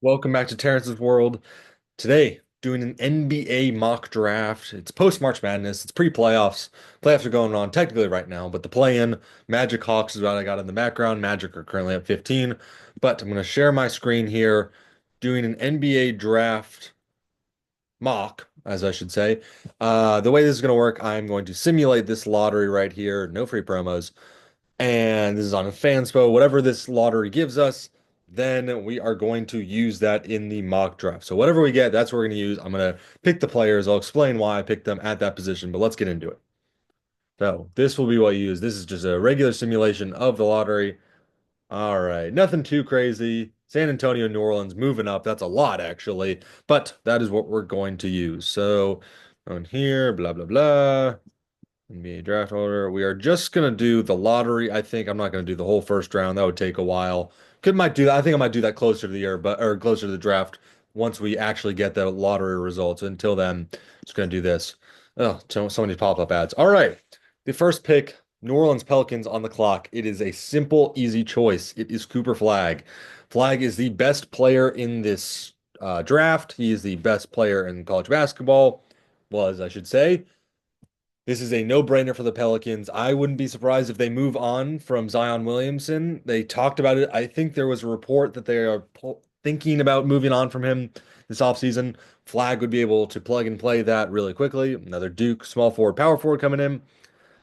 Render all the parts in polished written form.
Welcome back to Terrence's World. Today, doing an NBA mock draft. It's post March Madness. It's pre-playoffs. Playoffs are going on technically right now, but the play-in Magic Hawks is what I got in the background. Magic are currently at 15, but I'm going to share my screen here, doing an NBA draft mock, as I should say. The way this is going to work, I'm going to simulate this lottery right here. No free promos. And this is on a Fanspo, whatever this lottery gives us, then we are going to use that in the mock draft. So whatever we get, that's what we're going to use. I'm going to pick the players. I'll explain why I picked them at that position, but let's get into it. So this will be what you use. This is just a regular simulation of the lottery. All right, nothing too crazy. San Antonio, New Orleans moving up. That's a lot actually, but that is what we're going to use. So on here, blah, blah, blah. NBA draft order. We are just gonna do the lottery. I think I'm not gonna do the whole first round. That would take a while. Could might do that. I think I might do that closer to the year, but or closer to the draft once we actually get the lottery results. Until then, just gonna do this. Oh, so many pop-up ads. All right. The first pick, New Orleans Pelicans on the clock. It is a simple, easy choice. It is Cooper Flag. Flag is the best player in this draft. He is the best player in college basketball, was, I should say. This is a no-brainer for the Pelicans. I wouldn't be surprised if they move on from Zion Williamson. They talked about it. I think there was a report that they are thinking about moving on from him this offseason. Flag would be able to plug and play that really quickly. Another Duke small forward, power forward coming in.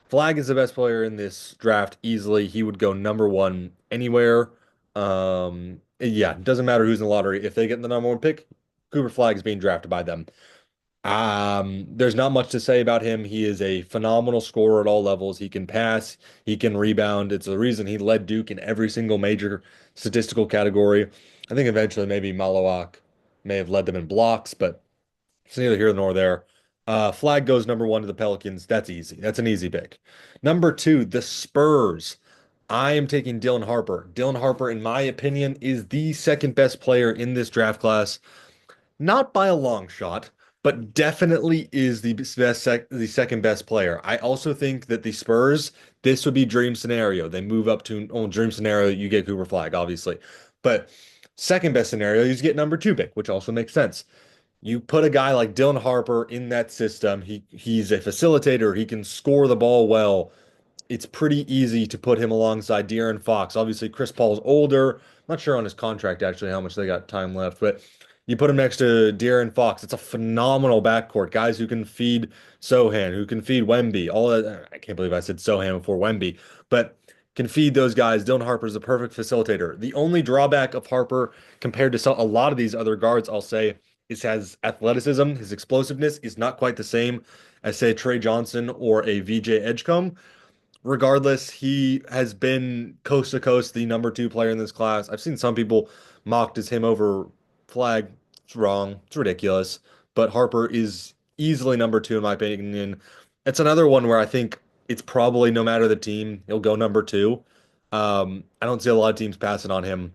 Flag is the best player in this draft easily. He would go number one anywhere. Yeah, it doesn't matter who's in the lottery. If they get the number one pick, Cooper Flag is being drafted by them. There's not much to say about him. He is a phenomenal scorer at all levels. He can pass, he can rebound. It's the reason he led Duke in every single major statistical category. I think eventually maybe Malawak may have led them in blocks, but it's neither here nor there. Flag goes number one to the Pelicans. That's easy. That's an easy pick. Number two, the Spurs. I am taking Dylan Harper. Dylan Harper, in my opinion, is the second best player in this draft class. Not by a long shot, but definitely is the second best player. I also think that the Spurs, this would be dream scenario. They move up to dream scenario, you get Cooper Flag, obviously. But second best scenario, you get number two pick, which also makes sense. You put a guy like Dylan Harper in that system. He's a facilitator. He can score the ball well. It's pretty easy to put him alongside De'Aaron Fox. Obviously, Chris Paul's older. I'm not sure on his contract actually how much they got time left, but you put him next to De'Aaron Fox. It's a phenomenal backcourt. Guys who can feed Sohan, who can feed Wemby. All that. I can't believe I said Sohan before Wemby, but can feed those guys. Dylan Harper is a perfect facilitator. The only drawback of Harper compared to a lot of these other guards, I'll say, is his athleticism. His explosiveness is not quite the same as, say, Trey Johnson or a VJ Edgecombe. Regardless, he has been coast to coast the number two player in this class. I've seen some people mocked as him over Flag. It's wrong. It's ridiculous. But Harper is easily number two in my opinion. It's another one where I think it's probably no matter the team, he'll go number two. I don't see a lot of teams passing on him.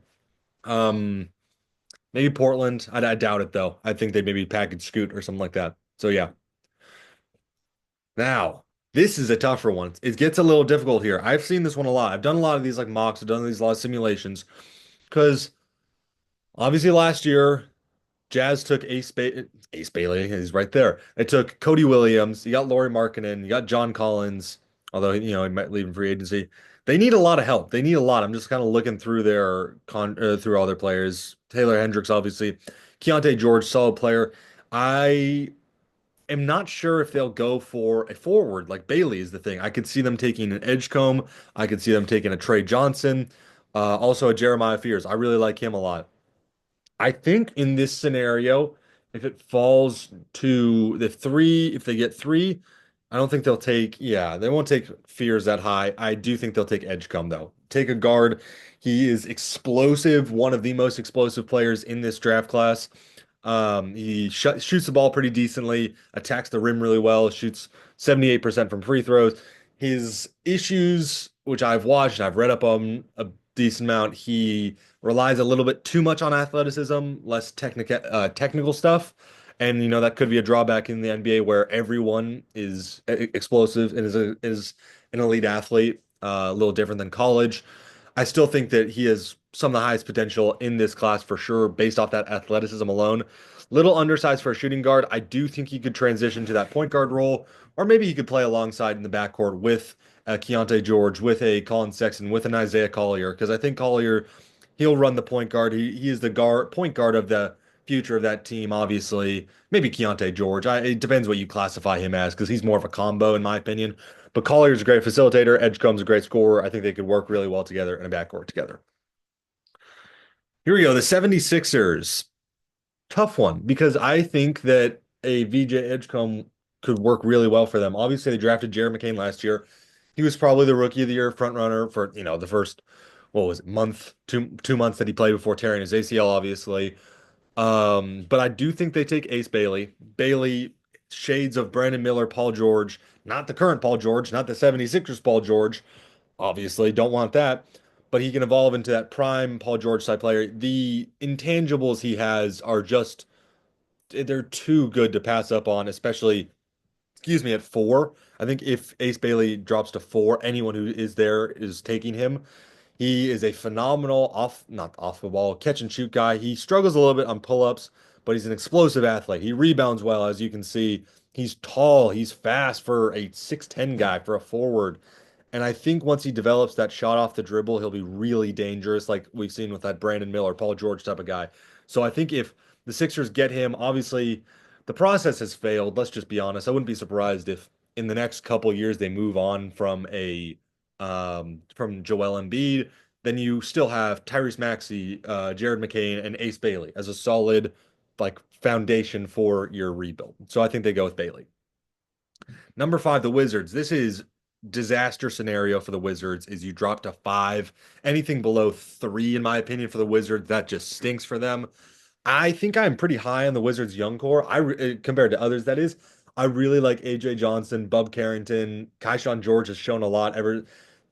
Um, Maybe Portland. I doubt it though. I think they maybe package Scoot or something like that. So yeah. Now, this is a tougher one. It gets a little difficult here. I've seen this one a lot. I've done a lot of these like mocks. I've done these a lot of simulations because obviously last year Jazz took Ace Bailey. He's right there. They took Cody Williams. You got Lauri Markkanen. You got John Collins. Although he might leave in free agency. They need a lot of help. They need a lot. I'm just kind of looking through through all their players. Taylor Hendricks, obviously. Keontae George, solid player. I am not sure if they'll go for a forward like Bailey is the thing. I could see them taking an Edgecombe. I could see them taking a Trey Johnson. Also a Jeremiah Fears. I really like him a lot. I think in this scenario, if it falls to the three, if they get three, I don't think they'll take, yeah, they won't take Fears that high. I do think they'll take Edgecombe though. Take a guard. He is explosive, one of the most explosive players in this draft class. He shoots the ball pretty decently, attacks the rim really well, shoots 78% from free throws. His issues, which I've watched and I've read up on a decent amount, he relies a little bit too much on athleticism, less technical stuff. And that could be a drawback in the NBA where everyone is explosive and is an elite athlete, a little different than college. I still think that he has some of the highest potential in this class for sure, based off that athleticism alone. Little undersized for a shooting guard. I do think he could transition to that point guard role, or maybe he could play alongside in the backcourt with Keontae George, with a Colin Sexton, with an Isaiah Collier, because I think Collier, he'll run the point guard. He is the guard point guard of the future of that team, obviously. Maybe Keontae George. It depends what you classify him as, because he's more of a combo, in my opinion. But Collier's a great facilitator. Edgecombe's a great scorer. I think they could work really well together in a backcourt together. Here we go. The 76ers. Tough one because I think that a VJ Edgecombe could work really well for them. Obviously, they drafted Jared McCain last year. He was probably the rookie of the year front runner for, the first, what was it, month, two months that he played before tearing his ACL, obviously. But I do think they take Ace Bailey. Bailey, shades of Brandon Miller, Paul George, not the current Paul George, not the 76ers Paul George. Obviously, don't want that. But he can evolve into that prime Paul George type player. The intangibles he has are just, they're too good to pass up on, especially, excuse me, at four. I think if Ace Bailey drops to four, anyone who is there is taking him. He is a phenomenal not off the ball, catch and shoot guy. He struggles a little bit on pull-ups, but he's an explosive athlete. He rebounds well, as you can see. He's tall, he's fast for a 6'10 guy, for a forward. And I think once he develops that shot off the dribble, he'll be really dangerous, like we've seen with that Brandon Miller, Paul George type of guy. So I think if the Sixers get him, obviously the process has failed. Let's just be honest. I wouldn't be surprised if in the next couple years they move on from Joel Embiid. Then you still have Tyrese Maxey, Jared McCain, and Ace Bailey as a solid like foundation for your rebuild. So I think they go with Bailey. Number five, the Wizards. This is disaster scenario for the Wizards is you drop to five. Anything below three, in my opinion, for the Wizards, that just stinks for them. I think I'm pretty high on the Wizards' young core. Compared to others, that is. I really like AJ Johnson, Bub Carrington, Kaishawn George has shown a lot.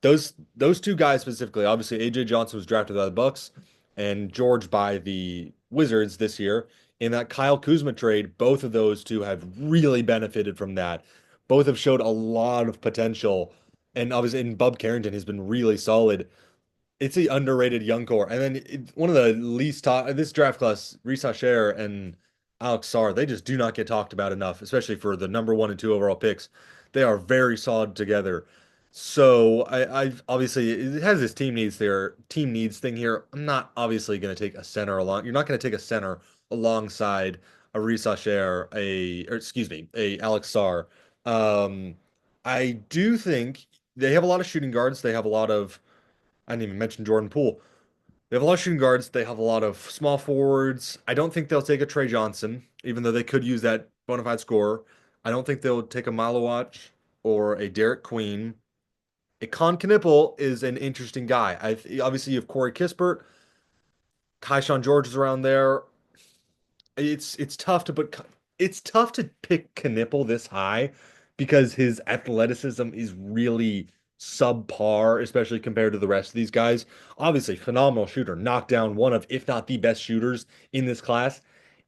Those two guys specifically. Obviously, AJ Johnson was drafted by the Bucks, and George by the Wizards this year. In that Kyle Kuzma trade, both of those two have really benefited from that. Both have showed a lot of potential, and obviously, in Bub Carrington has been really solid. It's the underrated young core. And then one of the least talk this draft class, Reese Hasher and Alex Sarr, they just do not get talked about enough, especially for the number one and two overall picks. They are very solid together. So I've obviously it has this team needs thing here. I'm not obviously going to take a center along. You're not going to take a center alongside a Reese Hasher, or excuse me, a Alex Sarr. Um, I do think they have a lot of shooting guards. They have a lot of I didn't even mention Jordan Poole. They have a lot of shooting guards. They have a lot of small forwards. I don't think they'll take a Trey Johnson, even though they could use that bona fide scorer. I don't think they'll take a Malawach or a Derek Queen. A Con Knipple is an interesting guy. Obviously you have Corey Kispert, Kaishawn George is around there. It's tough to put it's tough to pick Knipple this high because his athleticism is really subpar, especially compared to the rest of these guys. Obviously, phenomenal shooter, knocked down one of, if not the best shooters in this class.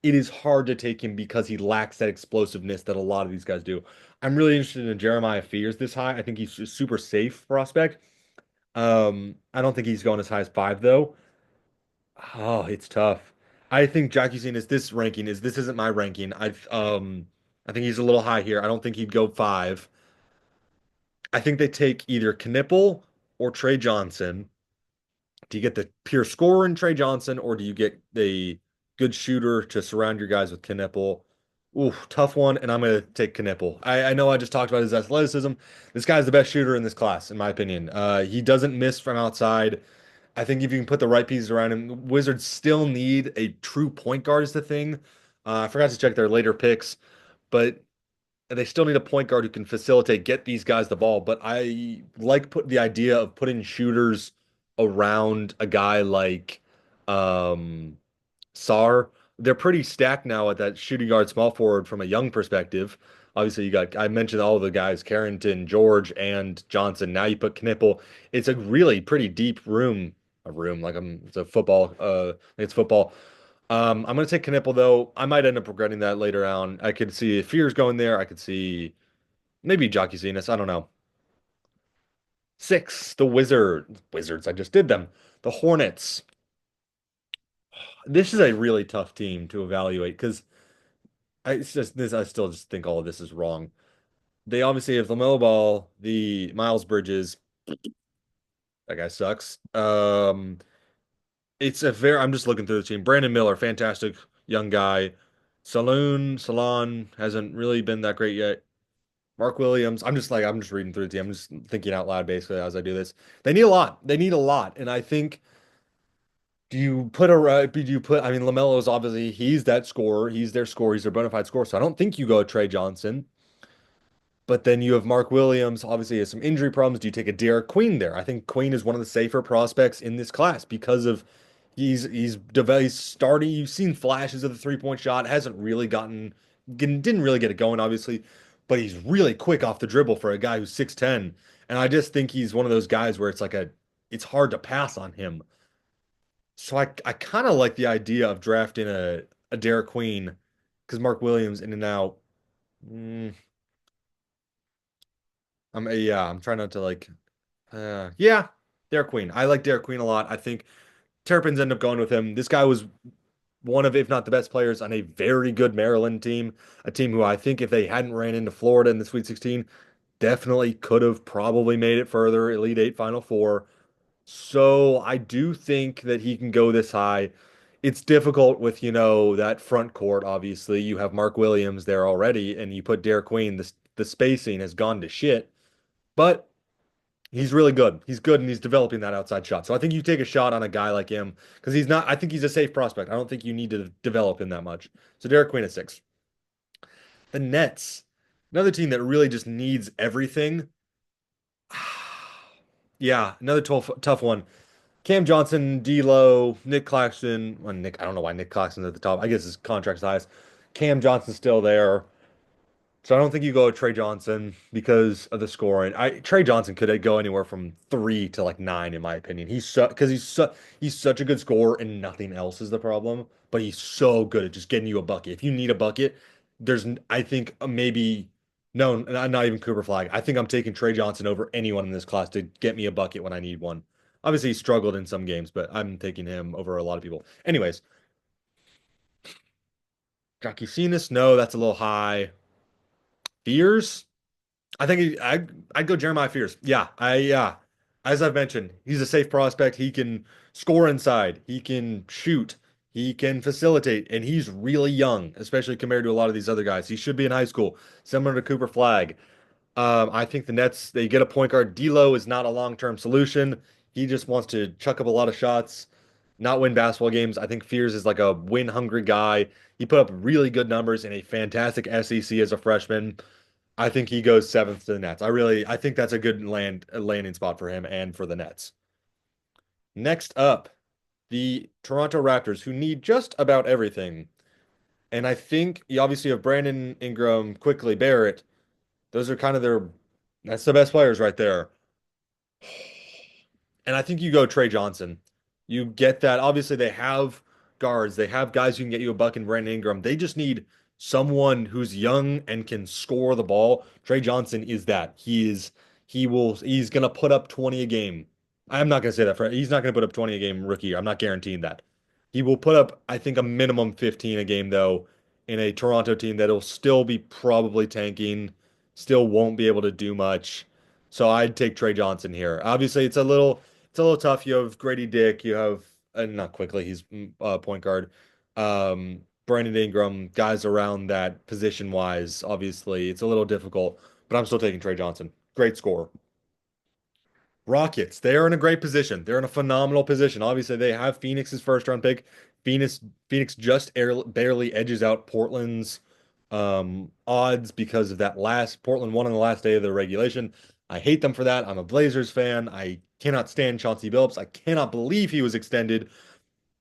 It is hard to take him because he lacks that explosiveness that a lot of these guys do. I'm really interested in Jeremiah Fears this high. I think he's a super safe prospect. I don't think he's going as high as five though. Oh, it's tough. I think Jackie Seen is this isn't my ranking. I think he's a little high here. I don't think he'd go five. I think they take either Knipple or Trey Johnson. Do you get the pure scorer in Trey Johnson, or do you get the good shooter to surround your guys with Knipple? Ooh, tough one, and I'm gonna take Knipple. I know I just talked about his athleticism. This guy's the best shooter in this class, in my opinion. He doesn't miss from outside. I think if you can put the right pieces around him, Wizards still need a true point guard is the thing. I forgot to check their later picks, but they still need a point guard who can facilitate, get these guys the ball. But I like put the idea of putting shooters around a guy like um Sar. They're pretty stacked now at that shooting guard small forward from a young perspective. Obviously, I mentioned all the guys, Carrington, George, and Johnson. Now you put Knipple. It's a really pretty deep room like it's a football. It's football. I'm gonna take Knipple though. I might end up regretting that later on. I could see Fears going there. I could see maybe Jockey Zenas. I don't know. Six, the Wizards. Wizards. I just did them. The Hornets. This is a really tough team to evaluate because it's just this. I still just think all of this is wrong. They obviously have LaMelo Ball, the Miles Bridges. That guy sucks. It's a very. I'm just looking through the team. Brandon Miller, fantastic young guy. Salon hasn't really been that great yet. Mark Williams. I'm just reading through the team. I'm just thinking out loud basically as I do this. They need a lot. They need a lot, and I think. Do you put, I mean, LaMelo is obviously, he's that scorer. He's their scorer. He's their bona fide scorer. So I don't think you go Trey Johnson. But then you have Mark Williams, obviously has some injury problems. Do you take a Derek Queen there? I think Queen is one of the safer prospects in this class because of he's starting. You've seen flashes of the 3-point shot. Hasn't really didn't really get it going, obviously, but he's really quick off the dribble for a guy who's 6'10". And I just think he's one of those guys where it's hard to pass on him. So I kind of like the idea of drafting a Derek Queen because Mark Williams in and out. Mm, I'm trying not to like yeah, Derek Queen. I like Derek Queen a lot. I think Terrapins end up going with him. This guy was one of, if not the best players on a very good Maryland team, a team who I think if they hadn't ran into Florida in the Sweet 16, definitely could have probably made it further, Elite Eight, Final Four. So I do think that he can go this high. It's difficult with, that front court, obviously. You have Mark Williams there already, and you put Derek Queen, the spacing has gone to shit. But he's really good. He's good and he's developing that outside shot. So I think you take a shot on a guy like him because I think he's a safe prospect. I don't think you need to develop him that much. So Derek Queen at 6. The Nets, another team that really just needs everything. Yeah, another tough one. Cam Johnson, D'Lo, Nick Claxton. Well, I don't know why Nick Claxton's at the top. I guess his contract's highest. Cam Johnson's still there. So I don't think you go with Trey Johnson because of the scoring. Trey Johnson could go anywhere from 3 to like 9 in my opinion. He's such a good scorer and nothing else is the problem. But he's so good at just getting you a bucket. If you need a bucket, I think maybe no, not even Cooper Flag. I think I'm taking Trey Johnson over anyone in this class to get me a bucket when I need one. Obviously, he struggled in some games, but I'm taking him over a lot of people. Anyways, Jockey Cenas, no, that's a little high. Fears. I'd go Jeremiah Fears. Yeah. As I've mentioned, he's a safe prospect. He can score inside. He can shoot. He can facilitate, and he's really young, especially compared to a lot of these other guys. He should be in high school, similar to Cooper Flag. I think the Nets, they get a point guard. D'Lo is not a long-term solution. He just wants to chuck up a lot of shots, not win basketball games. I think Fears is like a win-hungry guy. He put up really good numbers in a fantastic SEC as a freshman. I think he goes seventh to the Nets. I think that's a good landing spot for him and for the Nets. Next up, the Toronto Raptors, who need just about everything. And I think you obviously have Brandon Ingram, quickly Barrett. Those are kind of that's the best players right there. And I think you go Trey Johnson. You get that. Obviously, they have guards. They have guys who can get you a buck in Brandon Ingram. They just need someone who's young and can score the ball. Trey Johnson is that. He's gonna put up 20 a game. I'm not gonna say that he's not gonna put up 20 a game rookie. I'm not guaranteeing that. He will put up, I think, a minimum 15 a game though, in a Toronto team that'll still be probably tanking, still won't be able to do much. So I'd take Trey Johnson here. Obviously, it's a little tough. You have Grady Dick. You have not quickly. He's point guard. Brandon Ingram, guys around that position wise. Obviously, it's a little difficult, but I'm still taking Trey Johnson. Great score. Rockets. They are in a great position. They're in a phenomenal position. Obviously, they have Phoenix's first round pick. Phoenix just barely edges out Portland's odds because of that last Portland won on the last day of the regulation. I hate them for that. I'm a Blazers fan. I cannot stand Chauncey Billups. I cannot believe he was extended.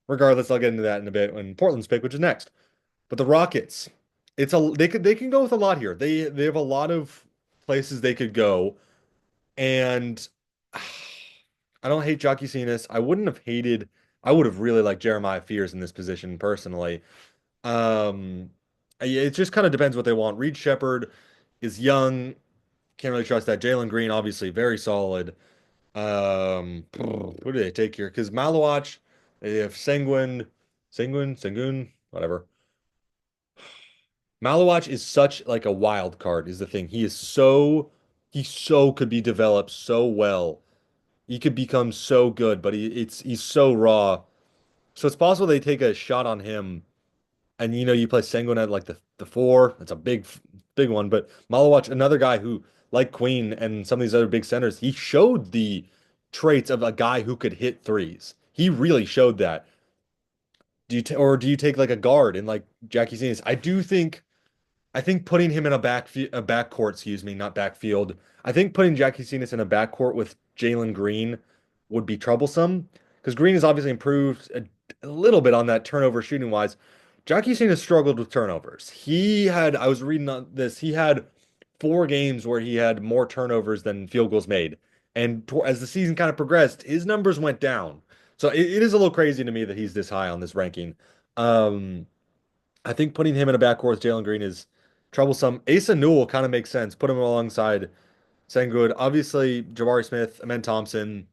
Regardless, I'll get into that in a bit when Portland's pick, which is next. But the Rockets, they can go with a lot here. They have a lot of places they could go, and I don't hate Jockey Cenas. I would have really liked Jeremiah Fears in this position personally. Um, yeah, it just kind of depends what they want. Reed Shepherd is young, can't really trust that. Jalen Green, obviously, very solid. Who do they take here? Because Malawach, they have Sengun. Sengun, whatever. Malawach is such like a wild card is the thing. He so could be developed so well. He could become so good, but he's so raw. So it's possible they take a shot on him. And you play Sengun at like the four. It's a big one. But Malawach, another guy who, like Queen and some of these other big centers, he showed the traits of a guy who could hit threes. He really showed that. Or do you take like a guard and like Jackie Zenas? I think putting him in a backcourt, excuse me, not backfield. I think putting Jackie Cenas in a backcourt with Jalen Green would be troublesome because Green has obviously improved a little bit on that turnover shooting wise. Jackie Cenas struggled with turnovers. I was reading on this, he had 4 games where he had more turnovers than field goals made. And as the season kind of progressed, his numbers went down. So it is a little crazy to me that he's this high on this ranking. Um, I think putting him in a backcourt with Jalen Green is troublesome. Asa Newell kind of makes sense. Put him alongside Sengun. Obviously, Jabari Smith, Amen Thompson.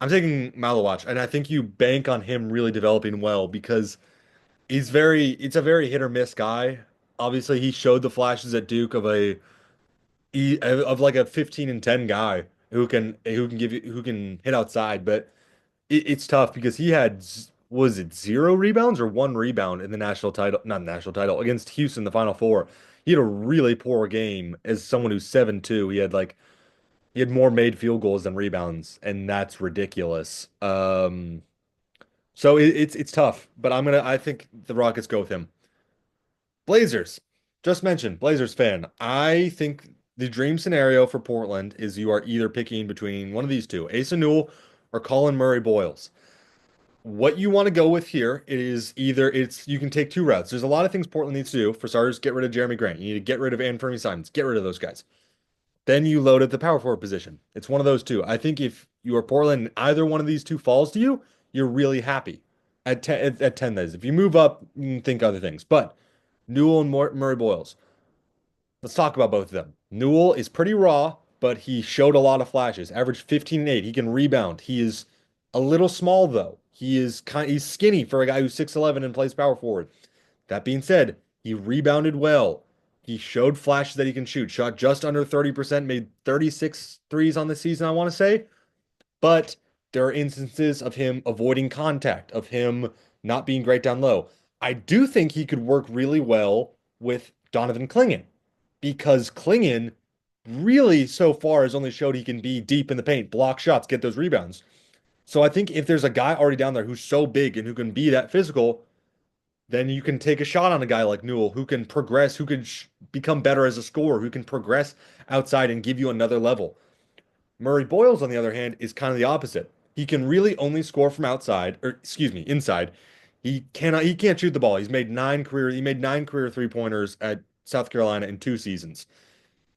I'm taking Malawach, and I think you bank on him really developing well because it's a very hit or miss guy. Obviously, he showed the flashes at Duke of like a 15 and 10 guy who can hit outside, but it's tough because he had, was it 0 rebounds or 1 rebound in the national title, not national title, against Houston, the Final Four. He had a really poor game as someone who's 7'2". He had more made field goals than rebounds, and that's ridiculous. So it's tough, but I think the Rockets go with him. Blazers, just mentioned, Blazers fan. I think the dream scenario for Portland is you are either picking between one of these two, Asa Newell or Colin Murray Boyles. What you want to go with here is either it's you can take two routes. There's a lot of things Portland needs to do. For starters, get rid of Jeremy Grant. You need to get rid of Anfernee Simons. Get rid of those guys. Then you load at the power forward position. It's one of those two. I think if you are Portland, and either one of these two falls to you, you're really happy at 10 days. If you move up, you can think other things. But Newell and Murray Boyles. Let's talk about both of them. Newell is pretty raw, but he showed a lot of flashes. Averaged 15 and 8. He can rebound. He is a little small though. He's skinny for a guy who's 6'11 and plays power forward. That being said, he rebounded well. He showed flashes that he can shoot. Shot just under 30%, made 36 threes on the season, I want to say. But there are instances of him avoiding contact, of him not being great down low. I do think he could work really well with Donovan Clingan because Clingan really so far has only showed he can be deep in the paint, block shots, get those rebounds. So I think if there's a guy already down there who's so big and who can be that physical, then you can take a shot on a guy like Newell who can progress, who can become better as a scorer, who can progress outside and give you another level. Murray Boyles, on the other hand, is kind of the opposite. He can really only score from outside, or excuse me, inside. He can't shoot the ball. He made 9 career three-pointers at South Carolina in 2 seasons.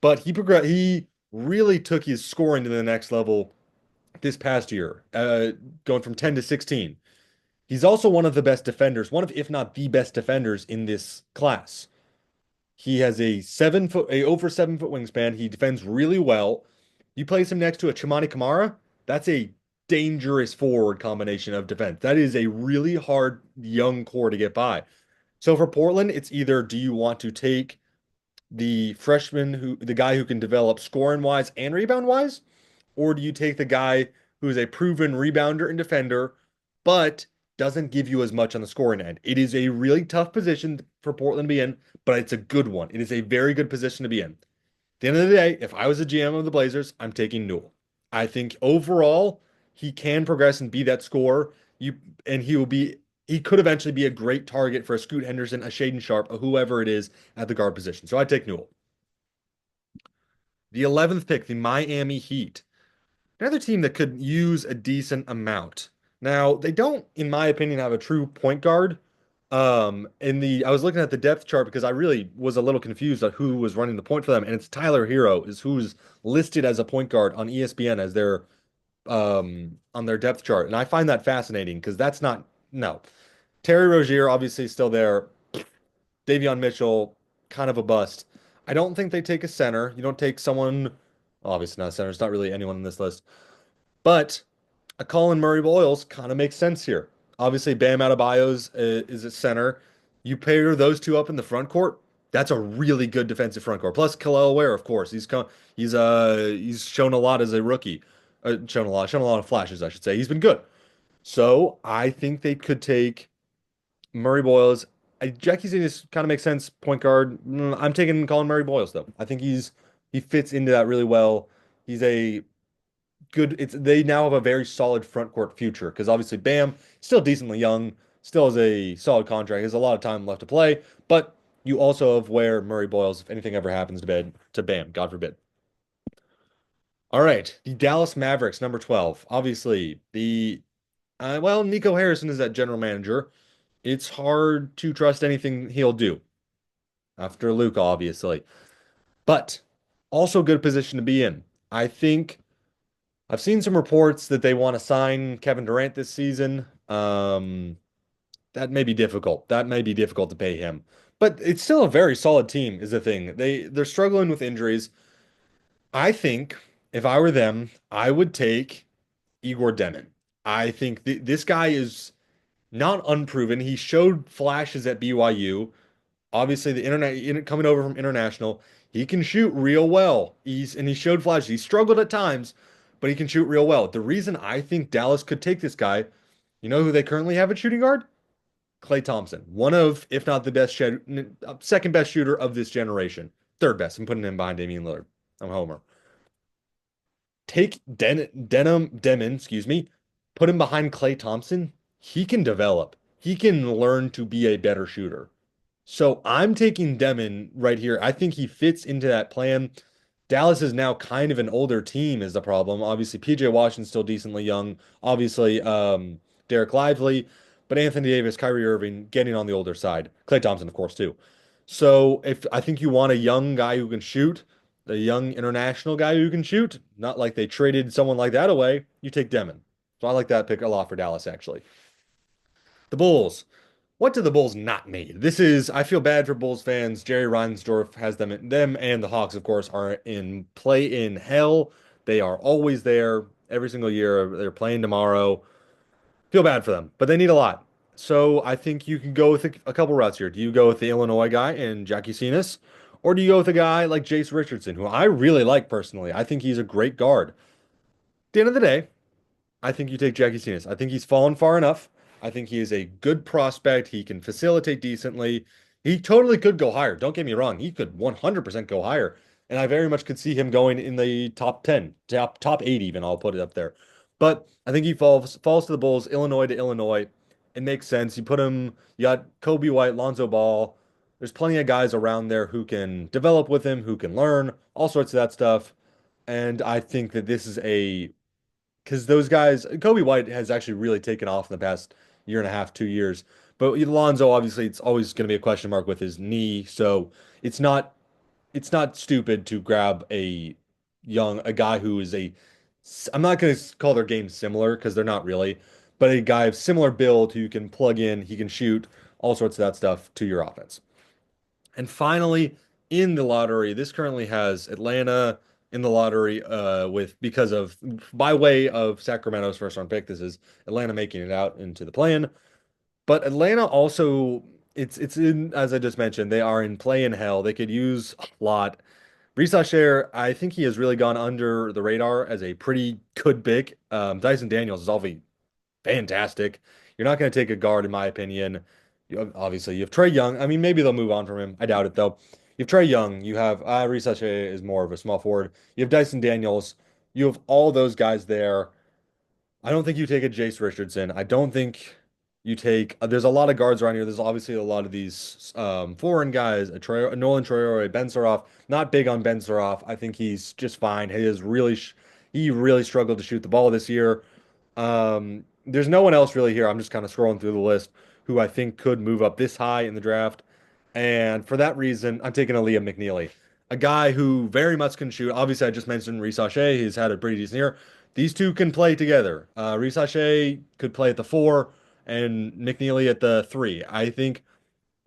But he really took his scoring to the next level this past year, going from 10 to 16. He's also one of the best defenders, one of, if not the best defenders in this class. He has a over 7 foot wingspan. He defends really well. You place him next to a Chimani Kamara, that's a dangerous forward combination of defense. That is a really hard young core to get by. So for Portland, it's either do you want to take the guy who can develop scoring wise and rebound wise, or do you take the guy who is a proven rebounder and defender, but doesn't give you as much on the scoring end? It is a really tough position for Portland to be in, but it's a good one. It is a very good position to be in. At the end of the day, if I was a GM of the Blazers, I'm taking Newell. I think overall he can progress and be that scorer. And he could eventually be a great target for a Scoot Henderson, a Shaden Sharp, a whoever it is at the guard position. So I take Newell. The 11th pick, the Miami Heat. Another team that could use a decent amount. Now, they don't, in my opinion, have a true point guard. I was looking at the depth chart because I really was a little confused on who was running the point for them, and it's Tyler Hero is who's listed as a point guard on ESPN as their on their depth chart. And I find that fascinating because that's not no. Terry Rozier obviously still there. Davion Mitchell, kind of a bust. I don't think they take a center. You don't take someone, obviously not a center. It's not really anyone on this list. But a Colin Murray Boyles kind of makes sense here. Obviously, Bam Adebayo's is at center. You pair those two up in the front court. That's a really good defensive front court. Plus, Kel'el Ware, of course, he's shown a lot as a rookie. Shown a lot of flashes, I should say. He's been good. So I think they could take Murray Boyles. Jackie Zenas kind of makes sense. Point guard. I'm taking Colin Murray Boyles though. I think he fits into that really well. He's a good. It's they now have a very solid front court future because obviously Bam still decently young, still has a solid contract, has a lot of time left to play. But you also have where Murray Boyles, if anything ever happens to Bam, God forbid. All right, the Dallas Mavericks, number 12. Obviously, well, Nico Harrison is that general manager. It's hard to trust anything he'll do after Luka, obviously, but also a good position to be in. I think I've seen some reports that they want to sign Kevin Durant this season. That may be difficult. That may be difficult to pay him, but it's still a very solid team, is the thing. They're struggling with injuries. I think if I were them, I would take Igor Demin. I think this guy is not unproven. He showed flashes at BYU. Obviously, the internet coming over from international, he can shoot real well. He showed flashes. He struggled at times, but he can shoot real well. The reason I think Dallas could take this guy, you know who they currently have at shooting guard? Klay Thompson, one of, if not the second best shooter of this generation, third best. I'm putting him behind Damian Lillard. I'm a homer. Take Demon, excuse me, put him behind Klay Thompson. He can develop. He can learn to be a better shooter. So I'm taking Demon right here. I think he fits into that plan. Dallas is now kind of an older team is the problem. Obviously, PJ Washington's still decently young. Obviously, Derek Lively, but Anthony Davis, Kyrie Irving getting on the older side. Klay Thompson, of course, too. So if I think you want a young guy who can shoot, a young international guy who can shoot, not like they traded someone like that away, you take Demon. So I like that pick a lot for Dallas, actually. The Bulls. What do the Bulls not need? I feel bad for Bulls fans. Jerry Reinsdorf has them and the Hawks, of course, are in play in hell. They are always there every single year. They're playing tomorrow. Feel bad for them, but they need a lot. So I think you can go with a couple routes here. Do you go with the Illinois guy and Jackie Cenas, or do you go with a guy like Jace Richardson, who I really like personally? I think he's a great guard. At the end of the day, I think you take Jackie Cenas. I think he's fallen far enough. I think he is a good prospect. He can facilitate decently. He totally could go higher. Don't get me wrong. He could 100% go higher. And I very much could see him going in the top 10, top 8 even. I'll put it up there. But I think he falls to the Bulls, Illinois to Illinois. It makes sense. You got Kobe White, Lonzo Ball. There's plenty of guys around there who can develop with him, who can learn, all sorts of that stuff. And I think that this is a because those guys, Kobe White has actually really taken off in the past year and a half, 2 years. But Lonzo, obviously, it's always going to be a question mark with his knee. So it's not it's not stupid to grab a guy who is I'm not going to call their game similar because they're not really, but a guy of similar build who can plug in, he can shoot, all sorts of that stuff to your offense. And finally, in the lottery, this currently has Atlanta in the lottery with because of by way of Sacramento's first round pick. This is Atlanta making it out into the plan. But Atlanta also it's in as I just mentioned, they are in play in hell. They could use a lot. Reese Asher, I think he has really gone under the radar as a pretty good pick. Dyson Daniels is obviously fantastic. You're not going to take a guard, in my opinion. Obviously, you have Trey Young. I mean, maybe they'll move on from him. I doubt it, though. You have Trey Young. You have Reese is more of a small forward. You have Dyson Daniels. You have all those guys there. I don't think you take a Jace Richardson. I don't think you take. There's a lot of guards around here. There's obviously a lot of these foreign guys. A Nolan Traore, Ben Soroff. Not big on Ben Soroff. I think he's just fine. He really struggled to shoot the ball this year. There's no one else really here. I'm just kind of scrolling through the list who I think could move up this high in the draft. And for that reason, I'm taking a Liam McNeely, a guy who very much can shoot. Obviously, I just mentioned Reece Shea. He's had a pretty decent year. These two can play together. Reece Shea could play at the four and McNeely at the three. I think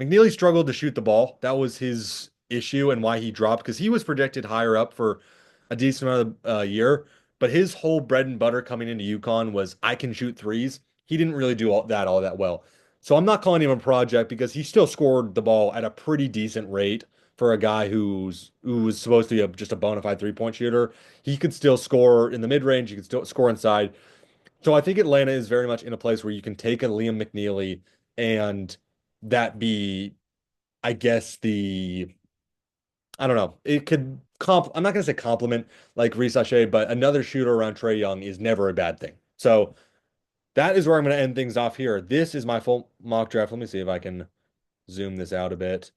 McNeely struggled to shoot the ball. That was his issue and why he dropped because he was projected higher up for a decent amount of year. But his whole bread and butter coming into UConn was I can shoot threes. he didn't really do all that well. So I'm not calling him a project because he still scored the ball at a pretty decent rate for a guy who was supposed to be just a bona fide three-point shooter. He could still score in the mid-range, he could still score inside. So I think Atlanta is very much in a place where you can take a Liam McNeely and that be, I guess, I don't know. It could I'm not gonna say compliment like Reece Sachet, but another shooter around Trae Young is never a bad thing. So that is where I'm gonna end things off here. This is my full mock draft. Let me see if I can zoom this out a bit.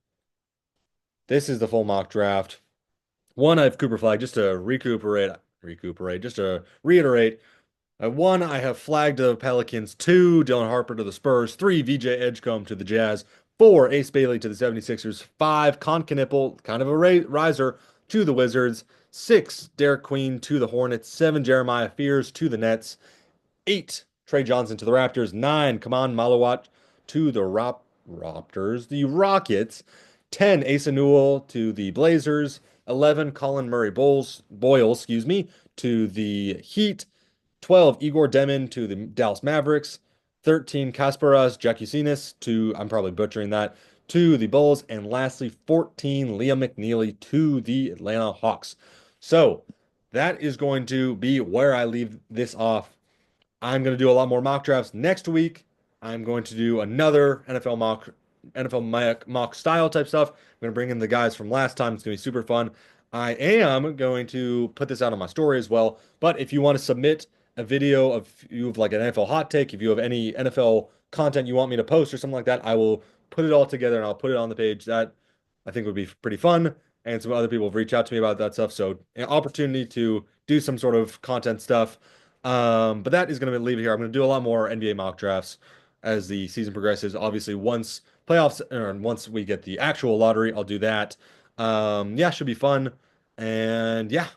This is the full mock draft. One, I have Cooper Flag just to just to reiterate. One, I have flagged to the Pelicans. Two, Dylan Harper to the Spurs. Three, VJ Edgecombe to the Jazz. Four, Ace Bailey to the 76ers. Five, Con Knipple, kind of a riser, to the Wizards. Six, Derek Queen to the Hornets. Seven, Jeremiah Fears to the Nets. Eight, Trey Johnson to the Raptors. Nine, Kaman Malawat to the Raptors. The Rockets. 10, Asa Newell to the Blazers. 11, Colin Murray Boyle, to the Heat. 12, Igor Demin to the Dallas Mavericks. 13, Kasparas Jakusinis to, I'm probably butchering that, to the Bulls. And lastly, 14, Liam McNeely to the Atlanta Hawks. So that is going to be where I leave this off. I'm going to do a lot more mock drafts next week. I'm going to do another NFL mock style type stuff. I'm going to bring in the guys from last time. It's going to be super fun. I am going to put this out on my story as well. But if you want to submit a video of you have like an NFL hot take, if you have any NFL content you want me to post or something like that, I will put it all together and I'll put it on the page. That I think would be pretty fun. And some other people have reached out to me about that stuff. So an opportunity to do some sort of content stuff. But that is going to leave it here. I'm going to do a lot more NBA mock drafts as the season progresses. Obviously, once playoffs or once we get the actual lottery, I'll do that. Yeah, should be fun. And yeah,